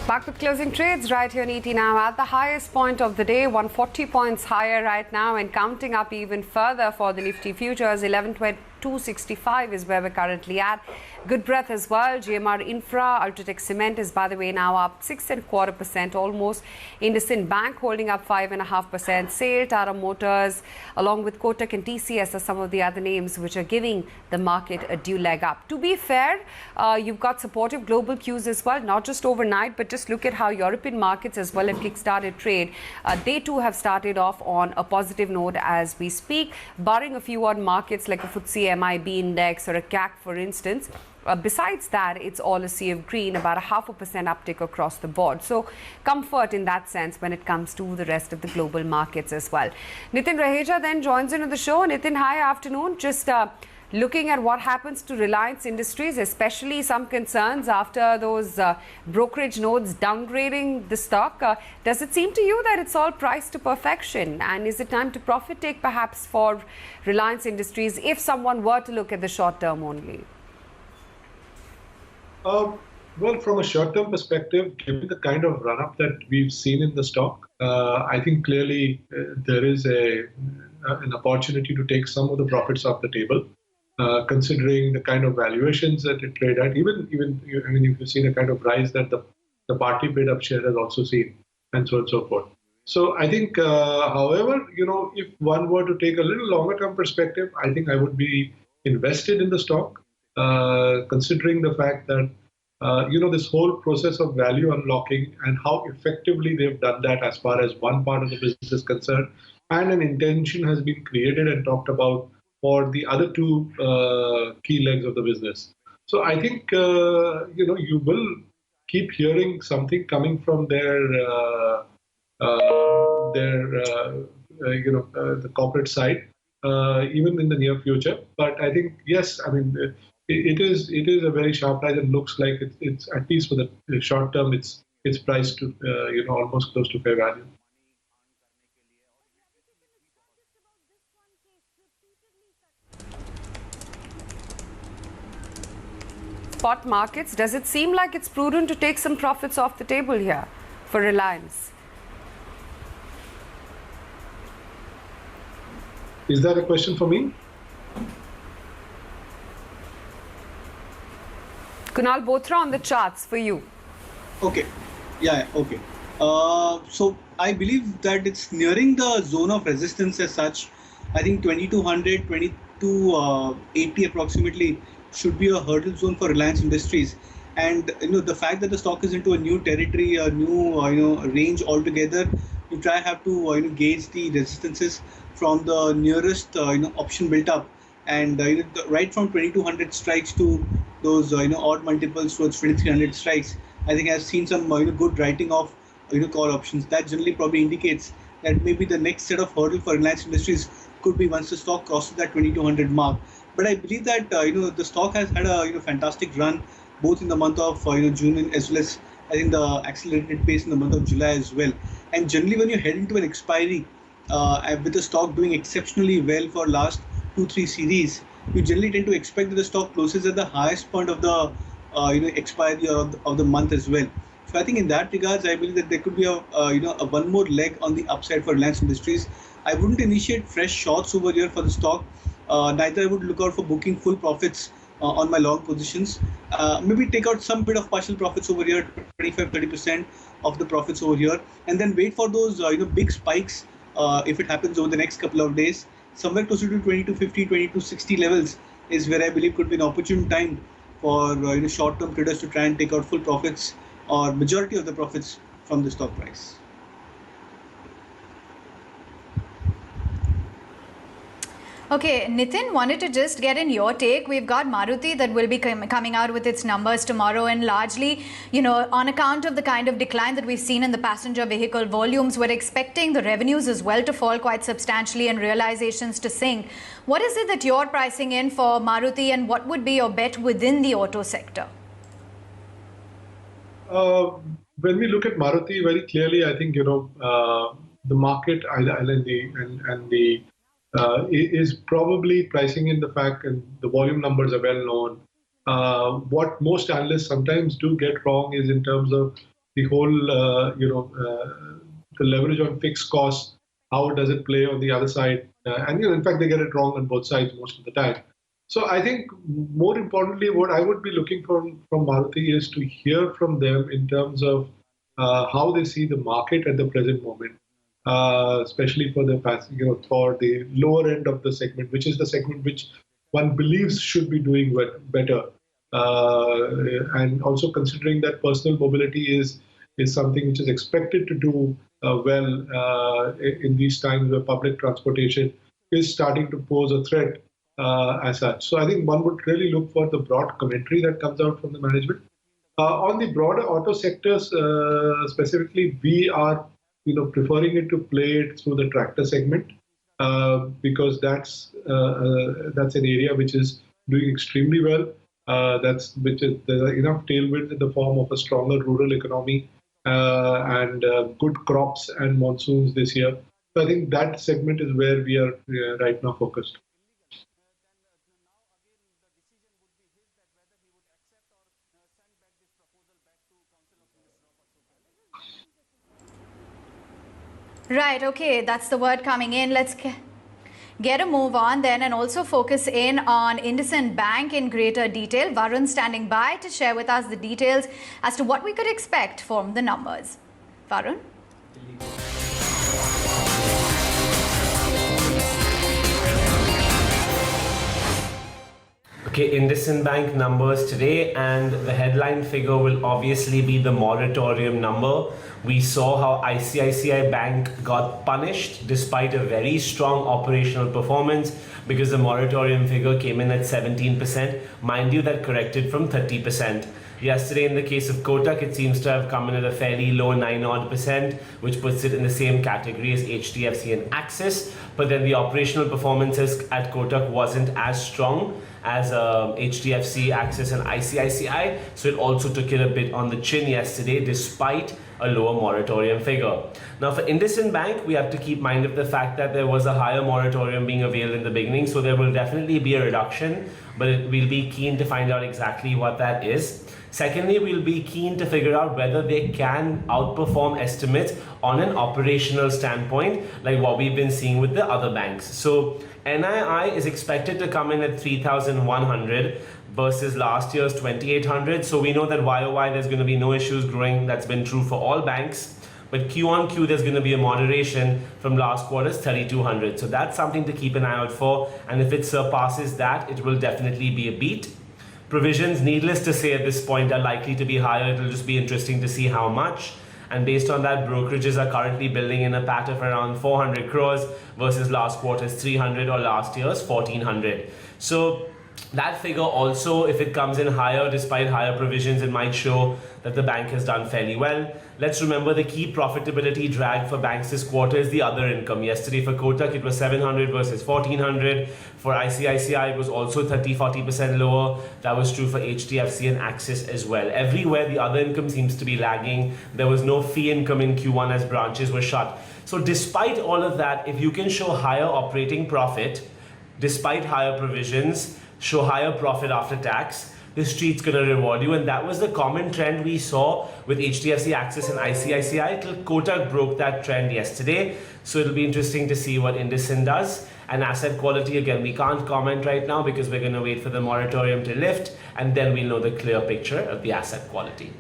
Back with closing trades right here in ET now at the highest point of the day, 140 points higher right now and counting up even further for the Nifty futures. 11,265 is where we're currently at. Good breath as well. GMR Infra, Ultratech Cement is, by the way, now up 6.25% almost. IndusInd Bank holding up 5.5%. SAIL, Tata Motors, along with Kotak and TCS are some of the other names which are giving the market a due leg up. To be fair, you've got supportive global cues as well, not just overnight, but just look at how European markets as well have kick-started trade. They too have started off on a positive note as we speak, barring a few odd markets like a FTSE MIB index or a CAC, for instance. Besides that, it's all a sea of green, about a 0.5% uptick across the board. So comfort in that sense when it comes to the rest of the global markets as well. Nitin Raheja then joins into the show. Nitin, hi, afternoon. Just looking at what happens to Reliance Industries, especially some concerns after those brokerage notes downgrading the stock. Does it seem to you that it's all priced to perfection? And is it time to profit take perhaps for Reliance Industries if someone were to look at the short term only? Well, from a short-term perspective, given the kind of run-up that we've seen in the stock, I think clearly there is an opportunity to take some of the profits off the table, considering the kind of valuations that it trade at. Even I mean, if you've seen a kind of rise that the party bid-up share has also seen, and so on and so forth. So I think, however, if one were to take a little longer-term perspective, I think I would be invested in the stock. Considering the fact that, this whole process of value unlocking and how effectively they've done that as far as one part of the business is concerned, and an intention has been created and talked about for the other two key legs of the business. So I think, you will keep hearing something coming from the corporate side, even in the near future. But I think, yes, I mean, it is a very sharp rise. It looks like it's at least for the short term, it's priced to almost close to fair value. Spot markets, does it seem like it's prudent to take some profits off the table here for Reliance? Is that a question for me? Kunal Bothra on the charts for you. Okay. Yeah, okay. So I believe that it's nearing the zone of resistance as such. I think 2200, 2280 approximately should be a hurdle zone for Reliance Industries. And the fact that the stock is into a new territory, a new range altogether, you have to gauge the resistances from the nearest option built up, and right from 2200 strikes to those odd multiples towards 2300 strikes. I think I've seen some good writing of call options. That generally probably indicates that maybe the next set of hurdle for Reliance Industries could be once the stock crosses that 2200 mark. But I believe that the stock has had a fantastic run both in the month of June, as well as I think the accelerated pace in the month of July as well. And generally, when you head into an expiry with the stock doing exceptionally well for last 2-3 series, you generally tend to expect that the stock closes at the highest point of the expiry of the month as well. So I think in that regards, I believe that there could be a one more leg on the upside for Reliance Industries. I wouldn't initiate fresh shorts over here for the stock. Neither I would look out for booking full profits on my long positions. Maybe take out some bit of partial profits over here, 25-30% of the profits over here, and then wait for those big spikes if it happens over the next couple of days. Somewhere closer to 2250, 2260 levels is where I believe could be an opportune time for short-term traders to try and take out full profits or majority of the profits from the stock price. Okay, Nitin, wanted to just get in your take. We've got Maruti that will be coming out with its numbers tomorrow, and largely, on account of the kind of decline that we've seen in the passenger vehicle volumes, we're expecting the revenues as well to fall quite substantially and realizations to sink. What is it that you're pricing in for Maruti, and what would be your bet within the auto sector? When we look at Maruti very clearly, I think the market is probably pricing in the fact, and the volume numbers are well known. What most analysts sometimes do get wrong is in terms of the whole, the leverage on fixed costs, how does it play on the other side? And in fact, they get it wrong on both sides most of the time. So I think more importantly, what I would be looking from Maruti is to hear from them in terms of how they see the market at the present moment, especially for the for the lower end of the segment, which is the segment which one believes should be doing better. And also considering that personal mobility is something which is expected to do well in these times where public transportation is starting to pose a threat as such. So I think one would really look for the broad commentary that comes out from the management. On the broader auto sectors specifically, we are preferring it to play it through the tractor segment because that's an area which is doing extremely well. There's enough tailwinds in the form of a stronger rural economy and good crops and monsoons this year. So I think that segment is where we are right now focused. Right, okay, that's the word coming in. Let's get a move on then and also focus in on IndusInd Bank in greater detail. Varun standing by to share with us the details as to what we could expect from the numbers. Varun? Okay, IndusInd Bank numbers today, and the headline figure will obviously be the moratorium number. We saw how ICICI Bank got punished despite a very strong operational performance because the moratorium figure came in at 17%. Mind you, that corrected from 30%. Yesterday, in the case of Kotak, it seems to have come in at a fairly low 9-odd%, which puts it in the same category as HDFC and Axis. But then the operational performances at Kotak wasn't as strong as HDFC, Axis and ICICI. So it also took it a bit on the chin yesterday, despite a lower moratorium figure. Now for IndusInd Bank, we have to keep mind of the fact that there was a higher moratorium being availed in the beginning. So there will definitely be a reduction, but we'll be keen to find out exactly what that is. Secondly, we'll be keen to figure out whether they can outperform estimates on an operational standpoint, like what we've been seeing with the other banks. So NII is expected to come in at 3,100 versus last year's 2,800. So we know that YOY there's going to be no issues growing. That's been true for all banks. But Q on Q there's going to be a moderation from last quarter's 3,200. So that's something to keep an eye out for. And if it surpasses that, it will definitely be a beat. Provisions, needless to say at this point, are likely to be higher. It'll just be interesting to see how much. And based on that, brokerages are currently building in a pat of around 400 crores versus last quarter's 300 or last year's 1,400. So that figure also, if it comes in higher despite higher provisions, it might show that the bank has done fairly well. Let's remember the key profitability drag for banks this quarter is the other income. Yesterday for Kotak, it was 700 versus 1,400. For ICICI, it was also 30-40% lower. That was true for HDFC and Axis as well. Everywhere, the other income seems to be lagging. There was no fee income in Q1 as branches were shut. So despite all of that, if you can show higher operating profit, despite higher provisions, show higher profit after tax, the street's going to reward you. And that was the common trend we saw with HDFC, Axis and ICICI till Kotak broke that trend yesterday. So it'll be interesting to see what IndusInd does. And asset quality, again, we can't comment right now because we're going to wait for the moratorium to lift and then we'll know the clear picture of the asset quality.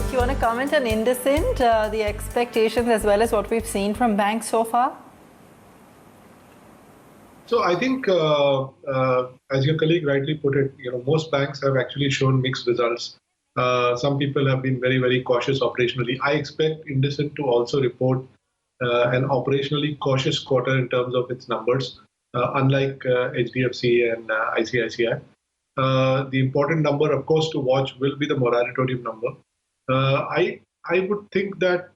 Do you want to comment on IndusInd, the expectations as well as what we've seen from banks so far? So I think, as your colleague rightly put it, most banks have actually shown mixed results. Some people have been very, very cautious operationally. I expect IndusInd to also report an operationally cautious quarter in terms of its numbers, unlike HDFC and ICICI. The important number, of course, to watch will be the moratorium number. I would think that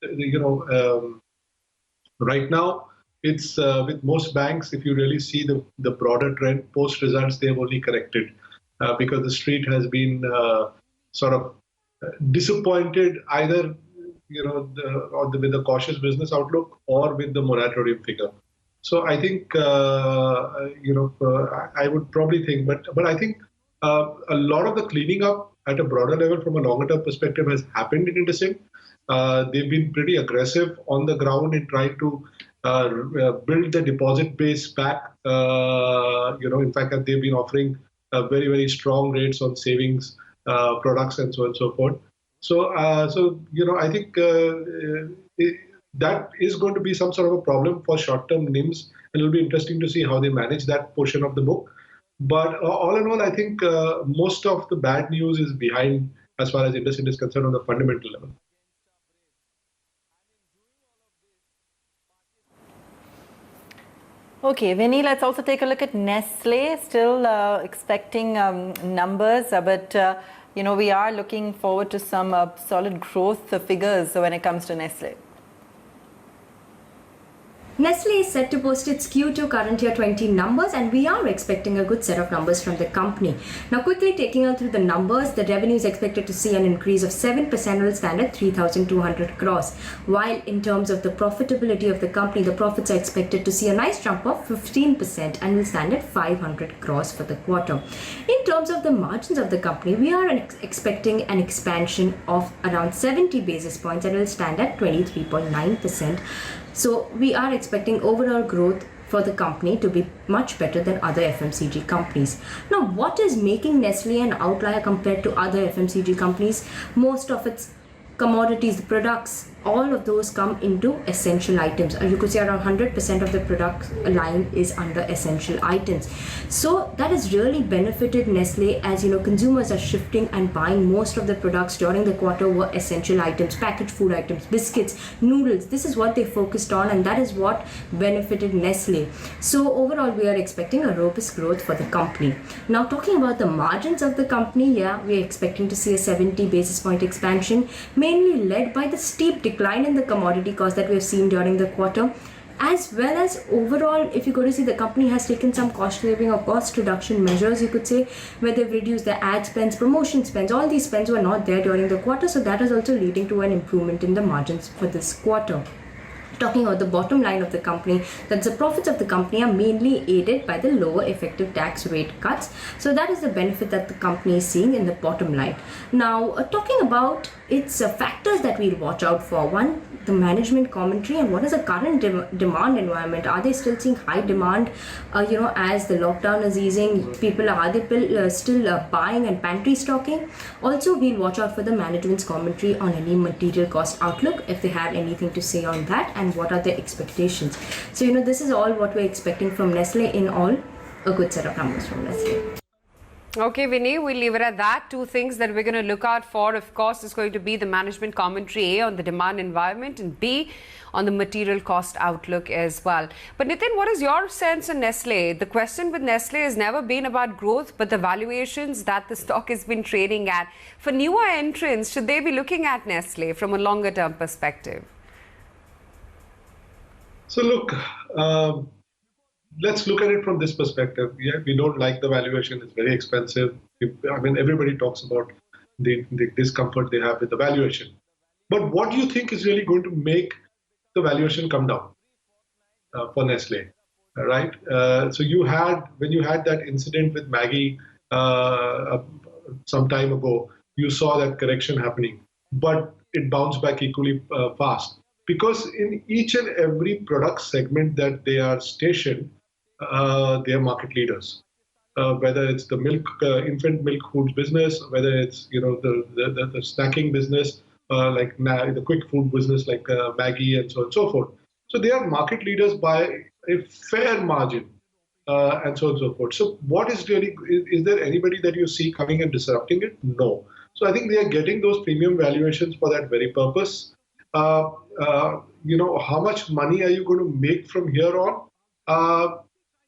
right now it's with most banks, if you really see the broader trend post results, they have only corrected because the street has been sort of disappointed either with the cautious business outlook or with the moratorium figure. So I think I would probably think, but I think a lot of the cleaning up at a broader level from a longer term perspective has happened in IndusInd. They've been pretty aggressive on the ground in trying to build the deposit base back. In fact, they've been offering very, very strong rates on savings products and so on and so forth. So I think that is going to be some sort of a problem for short-term NIMs, and it'll be interesting to see how they manage that portion of the book. But all in all, I think most of the bad news is behind as far as IndusInd is concerned on the fundamental level. Okay, Vinny, let's also take a look at Nestle. Still expecting numbers, but we are looking forward to some solid growth figures when it comes to Nestle. Nestle is set to post its Q2 current year 20 numbers, and we are expecting a good set of numbers from the company. Now, quickly taking you through the numbers, the revenue is expected to see an increase of 7% will stand at 3,200 crores. While in terms of the profitability of the company, the profits are expected to see a nice jump of 15% and will stand at 500 crores for the quarter. In terms of the margins of the company, we are expecting an expansion of around 70 basis points and will stand at 23.9%. So we are expecting overall growth for the company to be much better than other FMCG companies. Now, what is making Nestle an outlier compared to other FMCG companies? Most of its commodities, the products, all of those come into essential items. You could say around 100% of the product line is under essential items. So that has really benefited Nestle, as consumers are shifting and buying most of the products during the quarter were essential items, packaged food items, biscuits, noodles. This is what they focused on, and that is what benefited Nestle. So overall, we are expecting a robust growth for the company. Now, talking about the margins of the company, we are expecting to see a 70 basis point expansion, mainly led by the steep decline in the commodity cost that we have seen during the quarter, as well as overall, if you go to see, the company has taken some cost saving or cost reduction measures, you could say, where they've reduced their ad spends, promotion spends. All these spends were not there during the quarter, so that is also leading to an improvement in the margins for this quarter. Talking about the bottom line of the company, that the profits of the company are mainly aided by the lower effective tax rate cuts. So that is the benefit that the company is seeing in the bottom line. Now, talking about its factors that we'll watch out for. One, the management commentary, and what is the current demand environment? Are they still seeing high demand? As the lockdown is easing, are they still buying and pantry stocking? Also, we'll watch out for the management's commentary on any material cost outlook, if they have anything to say on that, and what are their expectations. So, this is all what we're expecting from Nestle. In all, a good set of numbers from Nestle. Okay, Vinny, we'll leave it at that. Two things that we're going to look out for, of course, is going to be the management commentary, A, on the demand environment, and B, on the material cost outlook as well. But Nitin, what is your sense on Nestle? The question with Nestle has never been about growth, but the valuations that the stock has been trading at. For newer entrants, should they be looking at Nestle from a longer term perspective? So look, let's look at it from this perspective. Yeah, we don't like the valuation. It's very expensive. Everybody talks about the discomfort they have with the valuation. But what do you think is really going to make the valuation come down for Nestle, right? So when you had that incident with Maggie some time ago, you saw that correction happening, but it bounced back equally fast. Because in each and every product segment that they are stationed, they are market leaders. Whether it's the infant milk foods business, whether it's the snacking business, like the quick food business like Maggi and so on and so forth. So they are market leaders by a fair margin, and so on and so forth. So what is there anybody that you see coming and disrupting it? No. So I think they are getting those premium valuations for that very purpose. How much money are you going to make from here on?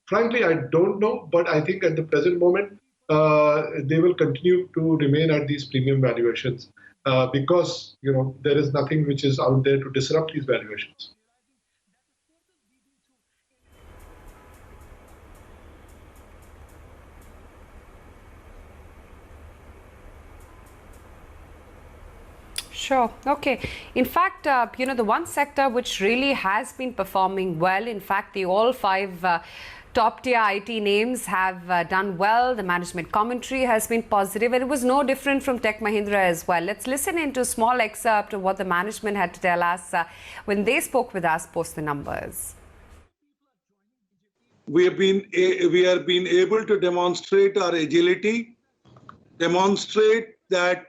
Frankly, I don't know, but I think at the present moment, they will continue to remain at these premium valuations because, there is nothing which is out there to disrupt these valuations. Sure. Okay. In fact, the one sector which really has been performing well, in fact, the all five top tier IT names have done well. The management commentary has been positive, and it was no different from Tech Mahindra as well. Let's listen into a small excerpt of what the management had to tell us when they spoke with us post the numbers. We have been able to demonstrate our agility, demonstrate that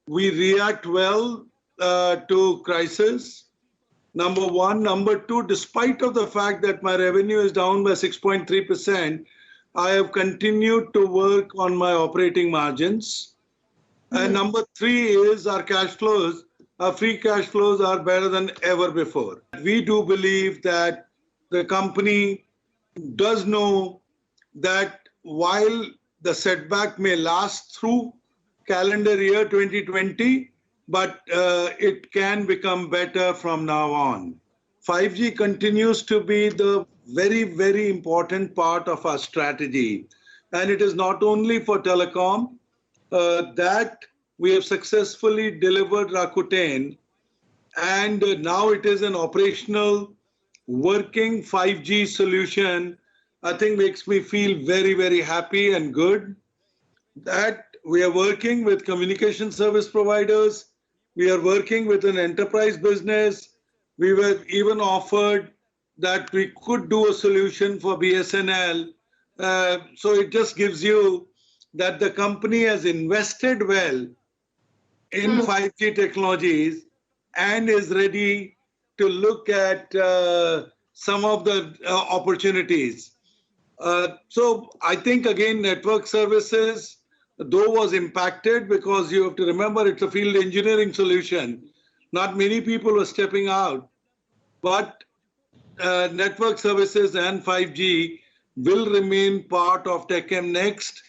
we react well to crisis. Number one. Number two, despite of the fact that my revenue is down by 6.3%, I have continued to work on my operating margins. And number three is our cash flows. Our free cash flows are better than ever before. We do believe that the company does know that while the setback may last through calendar year 2020, but it can become better from now on. 5G continues to be the very, very important part of our strategy. And it is not only for telecom that we have successfully delivered Rakuten, and now it is an operational working 5G solution. I think makes me feel very, very happy and good that we are working with communication service providers. We are working with an enterprise business. We were even offered that we could do a solution for BSNL. So it just gives you that the company has invested well in 5G technologies and is ready to look at some of the opportunities. So I think, again, network services, though was impacted, because you have to remember it's a field engineering solution. Not many people were stepping out, but network services and 5G will remain part of TechM Next.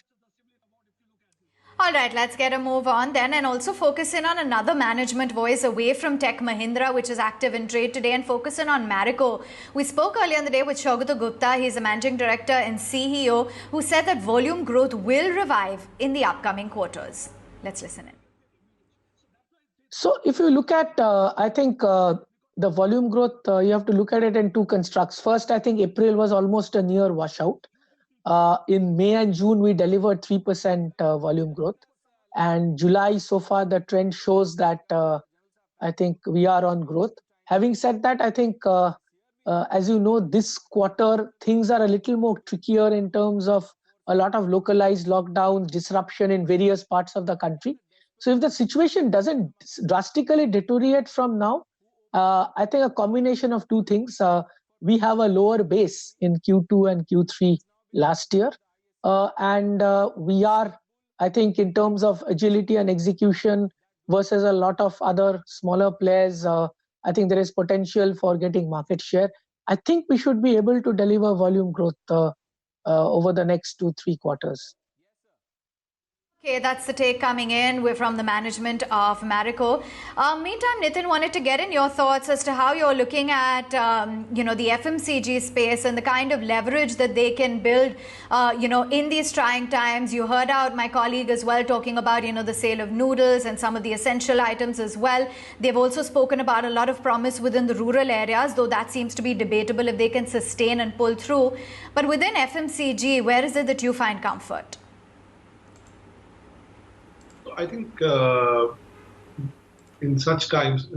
All right, let's get a move on then and also focus in on another management voice away from Tech Mahindra, which is active in trade today, and focus in on Marico. We spoke earlier in the day with Shogata Gupta. He's a managing director and CEO, who said that volume growth will revive in the upcoming quarters. Let's listen in. So if you look at, I think the volume growth, you have to look at it in two constructs. First, I think April was almost a near washout. In May and June, we delivered 3% volume growth. And July, so far, the trend shows that I think we are on growth. Having said that, I think, as you know, this quarter, things are a little more trickier in terms of a lot of localized lockdowns, disruption in various parts of the country. So if the situation doesn't drastically deteriorate from now, I think a combination of two things. We have a lower base in Q2 and Q3 last year. And we are, I think, in terms of agility and execution versus a lot of other smaller players, I think there is potential for getting market share. I think we should be able to deliver volume growth over the next 2-3 quarters. Okay, that's the take coming in. We're from the management of Marico. Meantime, Nitin, wanted to get in your thoughts as to how you're looking at, the FMCG space and the kind of leverage that they can build, in these trying times. You heard out my colleague as well talking about, the sale of noodles and some of the essential items as well. They've also spoken about a lot of promise within the rural areas, though that seems to be debatable if they can sustain and pull through. But within FMCG, where is it that you find comfort? I think in such times,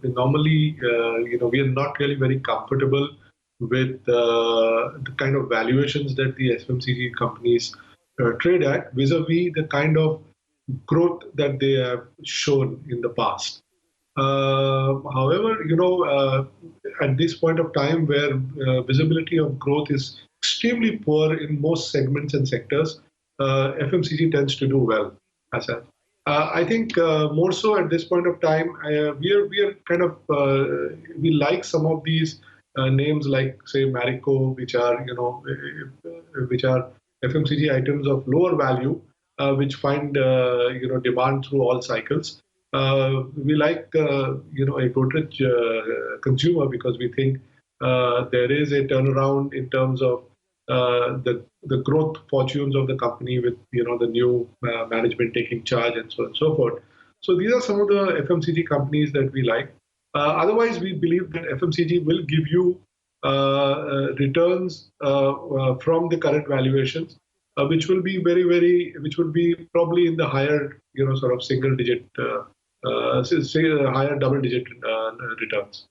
normally, we are not really very comfortable with the kind of valuations that the FMCG companies trade at vis-a-vis the kind of growth that they have shown in the past. However, at this point of time where visibility of growth is extremely poor in most segments and sectors, FMCG tends to do well. I think more so at this point of time, we are kind of we like some of these names like say Marico, which are FMCG items of lower value, which find demand through all cycles. We like a Brokerage consumer because we think there is a turnaround in terms of the growth fortunes of the company with the new management taking charge and so on and so forth. So these are some of the FMCG companies that we like. Otherwise, we believe that FMCG will give you returns from the current valuations, which will be which will be probably in the higher, sort of single digit, higher double digit returns.